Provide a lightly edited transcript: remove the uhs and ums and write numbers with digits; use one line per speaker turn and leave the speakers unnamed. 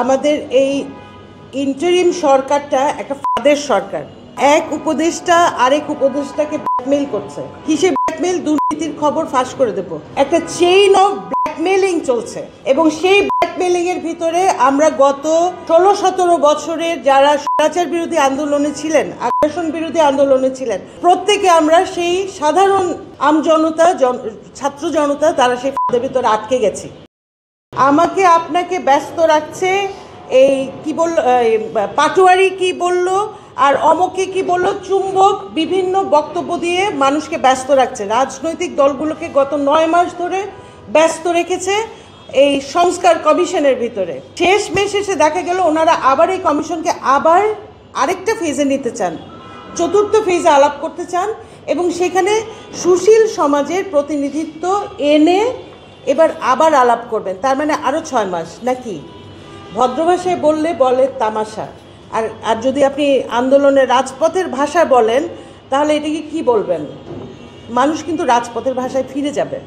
আমাদের এই ইন্টারিম সরকারটা একটা ফাঁদের সরকার। এক উপদেষ্টা আরেক উপদেষ্টাকে ব্ল্যাকমেইল করছে। কিসে ব্ল্যাকমেইল? দুর্নীতির খবর ফাঁস করে দেব। একটা চেইন অফ ব্ল্যাকমেইলিং চলছে এবং সেই ব্ল্যাকমেইলিং এর ভিতরে আমরা গত 16-17 বছরের যারা স্বৈরাচার বিরোধী আন্দোলনে ছিলেন, আগ্রাসন বিরোধী আন্দোলনে ছিলেন, প্রত্যেকে আমরা সেই সাধারণ আমজনতা, ছাত্র জনতা, তারা সেই ফাঁদের ভিতরে আটকে গেছি। আমাকে আপনাকে ব্যস্ত রাখছে এই কি বলল, পাটোয়ারি কি বলল আর অমকে কি বলল, চুম্বক বিভিন্ন বক্তব্য দিয়ে মানুষকে ব্যস্ত রাখছে। রাজনৈতিক দলগুলোকে গত 9 মাস ধরে ব্যস্ত রেখেছে এই সংস্কার কমিশনের ভিতরে। শেষমেশ এসে দেখা গেল ওনারা আবার এই কমিশনকে আবার আরেকটা ফেজে নিতে চান, চতুর্থ ফেজে আলাপ করতে চান এবং সেখানে সুশীল সমাজের প্রতিনিধিত্ব এনে এবার আবার আলাপ করবেন। তার মানে আরও 6 মাস নাকি? ভদ্রভাষায় বললে বলে তামাশা। আর যদি আপনি আন্দোলনের রাজপথের ভাষায় বলেন তাহলে এটাকে কি বলবেন? মানুষ কিন্তু রাজপথের ভাষায় ফিরে যাবে।